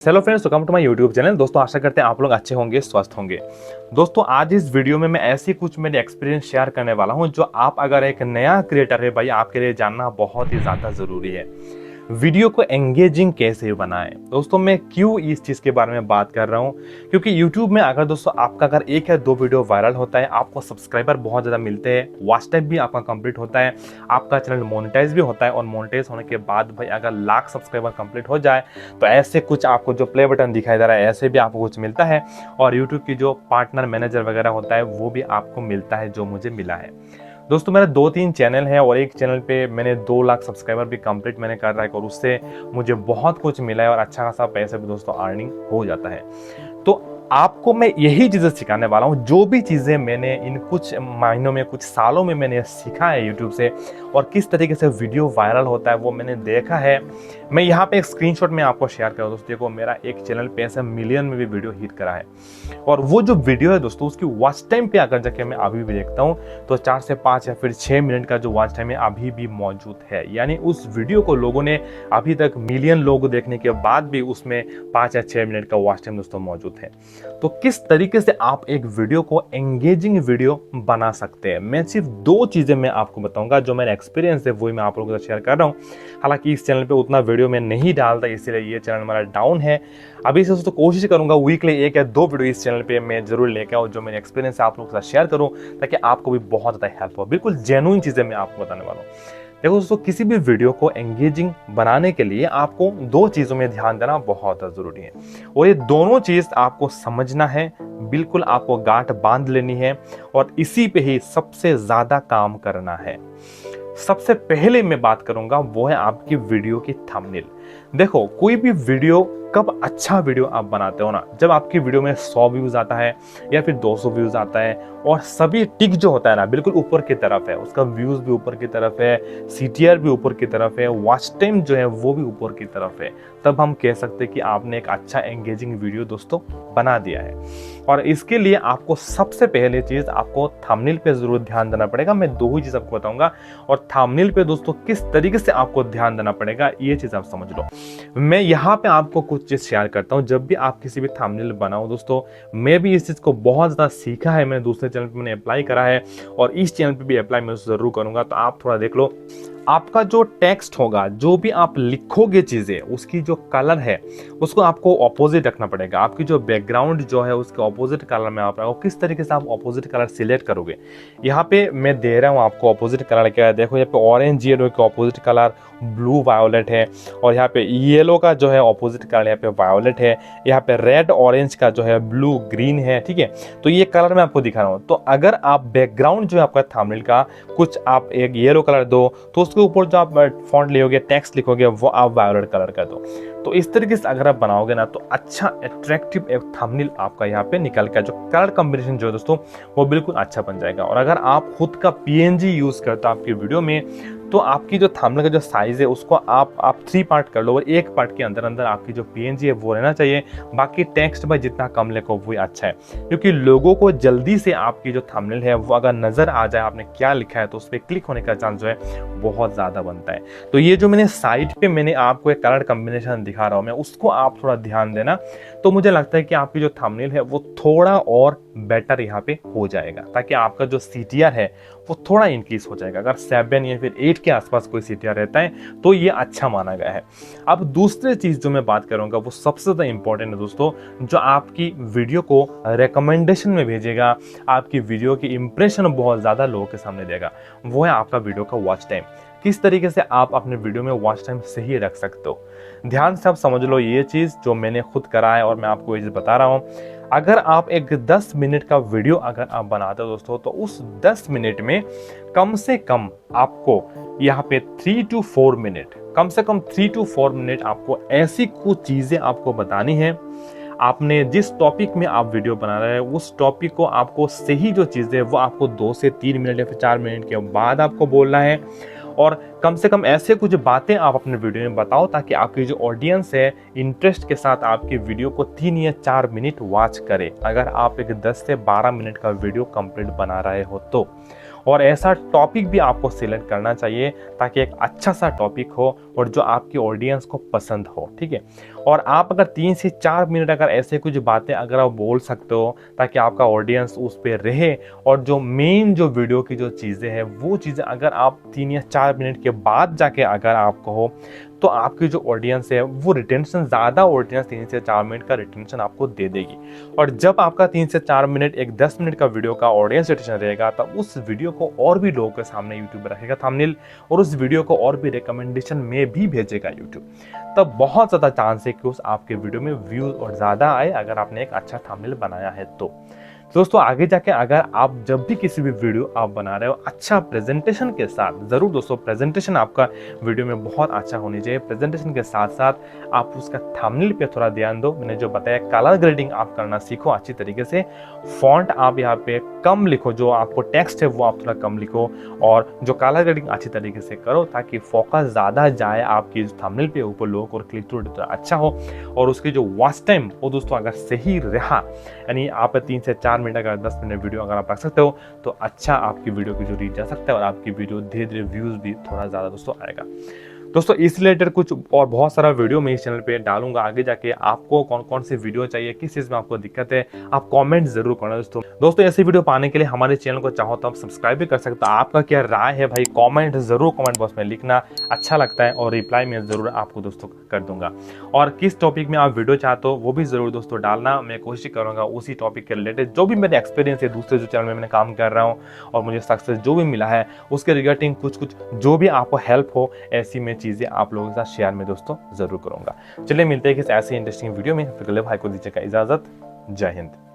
Hello friends, welcome to my YouTube channel. दोस्तों आशा करते हैं आप लोग अच्छे होंगे, स्वस्थ होंगे। दोस्तों आज इस वीडियो में मैं ऐसी कुछ मेरे एक्सपीरियंस शेयर करने वाला हूं जो आप अगर एक नया क्रिएटर है भाई, आपके लिए जानना बहुत ही ज़्यादा ज़रूरी है। वीडियो को एंगेजिंग कैसे बनाएं। दोस्तों मैं क्यों इस चीज़ के बारे में बात कर रहा हूं, क्योंकि यूट्यूब में अगर दोस्तों आपका अगर एक या दो वीडियो वायरल होता है, आपको सब्सक्राइबर बहुत ज़्यादा मिलते हैं, वॉच टाइम भी आपका कंप्लीट होता है, आपका चैनल मोनेटाइज भी होता है, और मोनेटाइज होने के बाद भाई अगर लाख सब्सक्राइबर कंप्लीट हो जाए तो ऐसे कुछ आपको जो प्ले बटन दिखाई दे रहा है ऐसे भी आपको कुछ मिलता है, और यूट्यूब की जो पार्टनर मैनेजर वगैरह होता है वो भी आपको मिलता है, जो मुझे मिला है। दोस्तों मेरा 2-3 चैनल है और एक चैनल पे मैंने 2 लाख सब्सक्राइबर भी कंप्लीट मैंने कर रहा है, और उससे मुझे बहुत कुछ मिला है और अच्छा खासा पैसा भी दोस्तों अर्निंग हो जाता है। तो आपको मैं यही चीज़ें सिखाने वाला हूँ, जो भी चीज़ें मैंने इन कुछ महीनों में, कुछ सालों में मैंने सीखा है यूट्यूब से, और किस तरीके से वीडियो वायरल होता है वो मैंने देखा है। मैं यहाँ पे एक स्क्रीनशॉट में आपको शेयर करूँ दोस्तों। देखो मेरा एक चैनल पे ऐसे मिलियन में भी वीडियो हिट करा है, और वो जो वीडियो है दोस्तों उसकी वॉच टाइम पे अगर जाके मैं अभी भी देखता हूँ तो 4 से 5 या फिर 6 मिनट का जो वॉच टाइम है अभी भी मौजूद है। यानी उस वीडियो को लोगों ने अभी तक मिलियन लोग देखने के बाद भी उसमें 5 या 6 मिनट का वॉच टाइम दोस्तों मौजूद है। तो किस तरीके से आप एक वीडियो को एंगेजिंग वीडियो बना सकते हैं, मैं सिर्फ 2 चीजें मैं आपको बताऊंगा। जो मेरा एक्सपीरियंस है वही मैं आप लोगों के साथ शेयर कर रहा हूँ। हालांकि इस चैनल पे उतना वीडियो मैं नहीं डालता, इसीलिए ये चैनल हमारा डाउन है। अभी से दोस्तों कोशिश करूंगा वीकली 1 या 2 वीडियो इस चैनल पे मैं जरूर लेके आऊँ, जो मेरे एक्सपीरियंस है आप लोगों के साथ शेयर करूँ, ताकि आपको भी बहुत ज़्यादा हेल्प हो। बिल्कुल जेन्युइन चीज़ें मैं आपको बताने वाला हूँ। देखो दोस्तों, किसी भी वीडियो को एंगेजिंग बनाने के लिए आपको 2 चीज़ों में ध्यान देना बहुत ज़रूरी है, और ये दोनों चीज़ आपको समझना है, बिल्कुल आपको गांठ बांध लेनी है, और इसी पे ही सबसे ज़्यादा काम करना है। सबसे पहले मैं बात करूंगा वो है आपकी वीडियो की थंबनेल। देखो कोई भी वीडियो, कब अच्छा वीडियो आप बनाते हो ना, जब आपकी वीडियो में 100 व्यूज आता है या फिर 200 व्यूज आता है, और सभी टिक जो होता है ना बिल्कुल ऊपर की तरफ है, उसका व्यूज भी ऊपर की तरफ है, CTR भी ऊपर की तरफ है, वॉच टाइम जो है वो भी ऊपर की तरफ है, तब हम कह सकते हैं कि आपने एक अच्छा एंगेजिंग वीडियो दोस्तों बना दिया है। और इसके लिए आपको सबसे पहले चीज आपको थंबनेल पे जरूर ध्यान देना पड़ेगा। मैं 2 ही चीज आपको बताऊंगा, और थंबनेल पे दोस्तों किस तरीके से आपको ध्यान देना पड़ेगा ये चीज आप समझ लो। मैं यहाँ पे आपको कुछ चीज शेयर करता हूँ। जब भी आप किसी भी थंबनेल बनाओ दोस्तों, मैं भी इस चीज को बहुत ज्यादा सीखा है, मैंने दूसरे चैनल पे मैंने अप्लाई करा है, और इस चैनल पे भी अप्लाई मैं जरूर करूंगा। तो आप थोड़ा देख लो, आपका जो टेक्स्ट होगा, जो भी आप लिखोगे चीजें, उसकी जो कलर है उसको आपको ऑपोजिट रखना पड़ेगा। आपकी जो बैकग्राउंड जो है उसके ऑपोजिट कलर में आप रखो। किस तरीके से आप ऑपोजिट कलर सिलेक्ट करोगे, यहाँ पे मैं दे रहा हूँ आपको ऑपोजिट कलर क्या है। देखो यहाँ पे ऑरेंज येलो के ऑपोजिट कलर ब्लू वायोलेट है, और यहाँ पे येलो का जो है ऑपोजिट कलर यहाँ पे वायोलेट है, यहाँ पे रेड ऑरेंज का जो है ब्लू ग्रीन है। ठीक है, तो ये कलर मैं आपको दिखा रहा हूँ। तो अगर आप बैकग्राउंड जो है आपका थंबनेल का कुछ आप एक येलो कलर दो, तो उसके ऊपर जो आप फॉन्ट लिखोगे, टेक्स्ट लिखोगे, वो आप वायोलेट कलर का दो। तो इस तरीके से अगर आप बनाओगे ना तो अच्छा अट्रैक्टिव एक थंबनेल आपका यहाँ पे निकल के, जो कलर कॉम्बिनेशन जो है दोस्तों वो बिल्कुल अच्छा बन जाएगा। और अगर आप खुद का PNG यूज करते हो आपकी वीडियो में, तो आपकी जो थंबनेल का जो साइज है उसको आप 3 पार्ट कर लो, और एक पार्ट के अंदर अंदर आपकी जो PNG है वो रहना चाहिए। बाकी टेक्स्ट भाई जितना कम लिखो वो अच्छा है, क्योंकि लोगों को जल्दी से आपकी जो थंबनेल है वो अगर नजर आ जाए आपने क्या लिखा है, तो उस पर क्लिक होने का चांस जो है बहुत ज्यादा बनता है। तो ये जो मैंने साइड पे मैंने आपको एक कलर कॉम्बिनेशन दिखा रहा हूं मैं, उसको आप थोड़ा ध्यान देना, तो मुझे लगता है कि आपकी जो थंबनेल है वो थोड़ा और बेटर यहाँ पे हो जाएगा, ताकि आपका जो CTR है वो थोड़ा इंक्रीज हो जाएगा। अगर 7 या फिर 8 के आसपास कोई CTR रहता है तो ये अच्छा माना गया है। अब दूसरी चीज जो मैं बात करूंगा वो सबसे ज्यादा इंपॉर्टेंट है दोस्तों, जो आपकी वीडियो को रिकमेंडेशन में भेजेगा, आपकी वीडियो की इंप्रेशन बहुत ज्यादा लोगों के सामने देगा, वो है आपका वीडियो का वॉच टाइम। किस तरीके से आप अपने वीडियो में वॉच टाइम सही रख सकते हो, ध्यान से आप समझ लो ये चीज, जो मैंने खुद करा है और मैं आपको ये चीज बता रहा हूँ। अगर आप एक 10 मिनट का वीडियो अगर आप बनाते हो दोस्तों, तो उस 10 मिनट में कम से कम आपको यहाँ पे 3 to 4 मिनट, कम से कम 3 to 4 मिनट आपको ऐसी कुछ चीजें आपको बतानी है। आपने जिस टॉपिक में आप वीडियो बना रहे हैं उस टॉपिक को आपको सही जो चीजें वो आपको 2 से 3 मिनट या फिर 4 मिनट के बाद आपको बोलना है, और कम से कम ऐसे कुछ बातें आप अपने वीडियो में बताओ, ताकि आपकी जो ऑडियंस है इंटरेस्ट के साथ आपकी वीडियो को 3 या 4 मिनट वॉच करे, अगर आप एक 10 से 12 मिनट का वीडियो कंप्लीट बना रहे हो तो। और ऐसा टॉपिक भी आपको सिलेक्ट करना चाहिए ताकि एक अच्छा सा टॉपिक हो और जो आपकी ऑडियंस को पसंद हो, ठीक है। और आप अगर 3 से 4 मिनट अगर ऐसे कुछ बातें अगर आप बोल सकते हो ताकि आपका ऑडियंस उस पर रहे, और जो मेन जो वीडियो की जो चीज़ें हैं वो चीज़ें अगर आप 3 या 4 मिनट के बाद जाके अगर आप कहो तो आपकी जो ऑडियंस है वो रिटेंशन, ज़्यादा ऑडियंस 3 से 4 मिनट का रिटेंशन आपको दे देगी। और जब आपका 3 से 4 मिनट एक 10 मिनट का वीडियो का ऑडियंस रिटेंशन रहेगा तब उस वीडियो को और भी लोगों के सामने यूट्यूब रखेगा थंबनेल, और उस वीडियो को और भी रिकमेंडेशन में भी भेजेगा यूट्यूब। तब बहुत ज़्यादा चांस है कि उस आपके वीडियो में व्यूज और ज़्यादा आए अगर आपने एक अच्छा थंबनेल बनाया है तो। दोस्तों आगे जाके अगर आप जब भी किसी भी वीडियो आप बना रहे हो अच्छा प्रेजेंटेशन के साथ, ज़रूर दोस्तों प्रेजेंटेशन आपका वीडियो में बहुत अच्छा होनी चाहिए। प्रेजेंटेशन के साथ साथ आप उसका थंबनेल पे थोड़ा ध्यान दो। मैंने जो बताया कलर ग्रेडिंग आप करना सीखो अच्छी तरीके से। फॉन्ट आप यहाँ पे कम लिखो, जो आपको टेक्स्ट है वो आप थोड़ा कम लिखो, और जो कलर ग्रेडिंग अच्छी तरीके से करो ताकि फोकस ज़्यादा जाए आपकी थंबनेल पे ऊपर लोगों को, क्लिक थ्रू अच्छा हो। और उसकी जो वॉच टाइम वो दोस्तों अगर सही रहा, यानी आप 3 से 4 मिनट अगर 10 मिनट वीडियो अगर आप रख सकते हो तो अच्छा आपकी वीडियो की जो रीच जा सकता है और आपकी वीडियो धीरे धीरे व्यूज भी थोड़ा ज़्यादा दोस्तों आएगा। दोस्तों इस रिलेटेड कुछ और बहुत सारा वीडियो मैं इस चैनल पे डालूंगा आगे जाके। आपको कौन कौन सी वीडियो चाहिए, किस चीज़ में आपको दिक्कत है, आप कमेंट जरूर करना दोस्तों ऐसी वीडियो पाने के लिए हमारे चैनल को चाहो तो आप सब्सक्राइब भी कर सकते हो। आपका क्या राय है भाई, कमेंट जरूर कमेंट बॉक्स में लिखना, अच्छा लगता है और रिप्लाई मैं जरूर आपको दोस्तों कर दूंगा। और किस टॉपिक में आप वीडियो चाहते हो वो भी जरूर दोस्तों डालना, मैं कोशिश करूंगा उसी टॉपिक के रिलेटेड जो भी मेरे एक्सपीरियंस है दूसरे जो चैनल में मैंने काम कर रहा हूँ और मुझे सक्सेस जो भी मिला है उसके रिगार्डिंग कुछ जो भी आपको हेल्प हो ऐसी मैं चीज़ें आप लोगों के साथ शेयर में दोस्तों जरूर करूंगा। चलिए मिलते हैं किसी ऐसी इंटरेस्टिंग वीडियो में, फिर भाई को दीजिएगा इजाजत। जय हिंद।